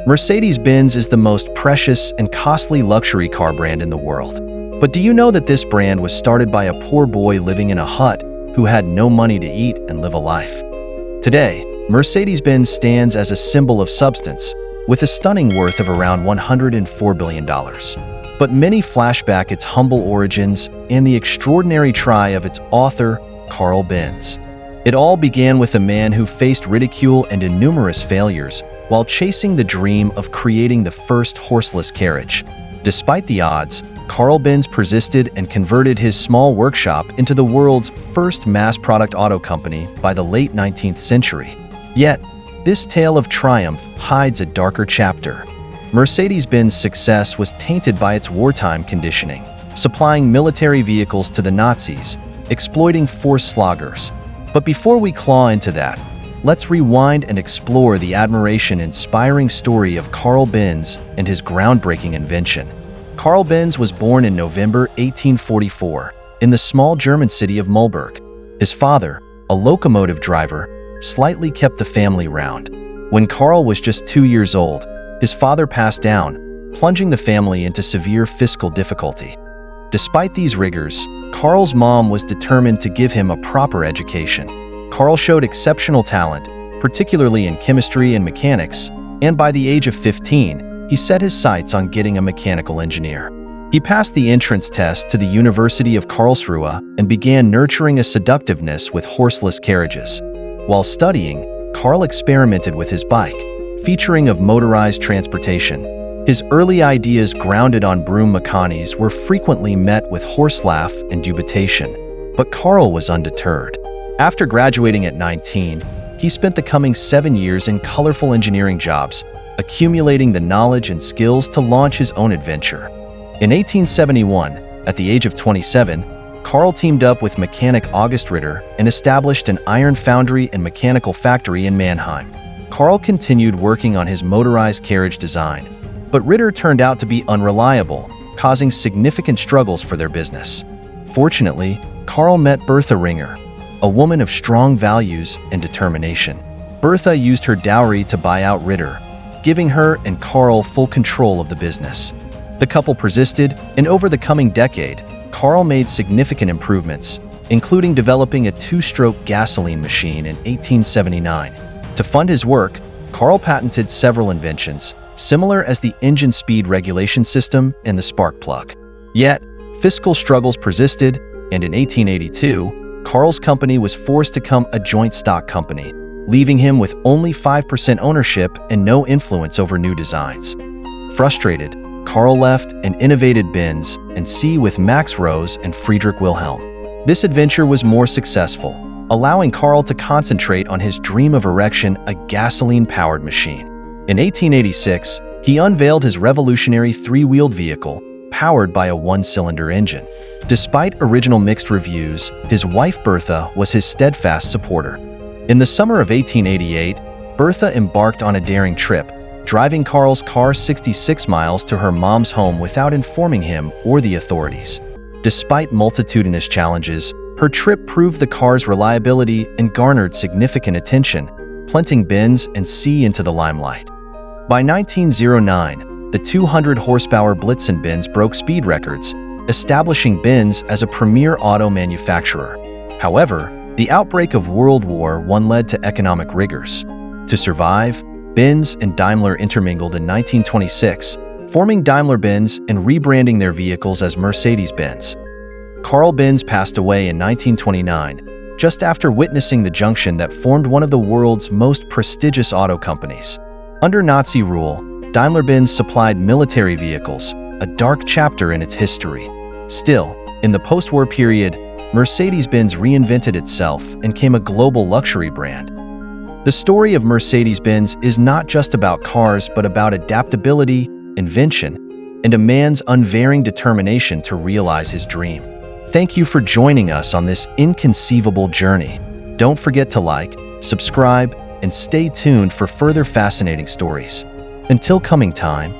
Mercedes-Benz is the most precious and costly luxury car brand in the world. But do you know that this brand was started by a poor boy living in a hut who had no money to eat and live a life? Today, Mercedes-Benz stands as a symbol of substance, with a stunning worth of around $104 billion. But many flashback its humble origins and the extraordinary try of its author, Carl Benz. It all began with a man who faced ridicule and numerous failures while chasing the dream of creating the first horseless carriage. Despite the odds, Carl Benz persisted and converted his small workshop into the world's first mass-product auto company by the late 19th century. Yet, this tale of triumph hides a darker chapter. Mercedes-Benz's success was tainted by its wartime conditioning, supplying military vehicles to the Nazis, exploiting forced sloggers. But before we claw into that, let's rewind and explore the admiration-inspiring story of Carl Benz and his groundbreaking invention. Carl Benz was born in November 1844 in the small German city of Mühlberg. His father, a locomotive driver, slightly kept the family round. When Carl was just 2 years old, his father passed down, plunging the family into severe fiscal difficulty. Despite these rigors, Carl's mom was determined to give him a proper education. Carl showed exceptional talent, particularly in chemistry and mechanics, and by the age of 15, he set his sights on getting a mechanical engineer. He passed the entrance test to the University of Karlsruhe and began nurturing a seductiveness with horseless carriages. While studying, Carl experimented with his bike, featuring of motorized transportation. His early ideas grounded on broom mechanics were frequently met with horselaugh and dubitation. But Carl was undeterred. After graduating at 19, he spent the coming 7 years in colorful engineering jobs, accumulating the knowledge and skills to launch his own adventure. In 1871, at the age of 27, Carl teamed up with mechanic August Ritter and established an iron foundry and mechanical factory in Mannheim. Carl continued working on his motorized carriage design, but Ritter turned out to be unreliable, causing significant struggles for their business. Fortunately, Carl met Bertha Ringer, a woman of strong values and determination. Bertha used her dowry to buy out Ritter, giving her and Carl full control of the business. The couple persisted, and over the coming decade, Carl made significant improvements, including developing a 2-stroke gasoline machine in 1879. To fund his work, Carl patented several inventions, similar as the engine speed regulation system and the spark plug. Yet, fiscal struggles persisted, and in 1882, Carl's company was forced to become a joint stock company, leaving him with only 5% ownership and no influence over new designs. Frustrated, Carl left and innovated Benz and C with Max Rose and Friedrich Wilhelm. This adventure was more successful, allowing Carl to concentrate on his dream of erection, a gasoline-powered machine. In 1886, he unveiled his revolutionary 3-wheeled vehicle, powered by a 1-cylinder engine. Despite original mixed reviews, his wife Bertha was his steadfast supporter. In the summer of 1888, Bertha embarked on a daring trip, driving Carl's car 66 miles to her mom's home without informing him or the authorities. Despite multitudinous challenges, her trip proved the car's reliability and garnered significant attention, planting Benz and C into the limelight. By 1909, the 200-horsepower Blitzen-Benz broke speed records, establishing Benz as a premier auto manufacturer. However, the outbreak of World War I led to economic rigors. To survive, Benz and Daimler intermingled in 1926, forming Daimler-Benz and rebranding their vehicles as Mercedes-Benz. Carl Benz passed away in 1929, just after witnessing the junction that formed one of the world's most prestigious auto companies. Under Nazi rule, Daimler-Benz supplied military vehicles, a dark chapter in its history. Still, in the post-war period, Mercedes-Benz reinvented itself and became a global luxury brand. The story of Mercedes-Benz is not just about cars but about adaptability, invention, and a man's unvarying determination to realize his dream. Thank you for joining us on this inconceivable journey. Don't forget to like, subscribe, and stay tuned for further fascinating stories. Until coming time,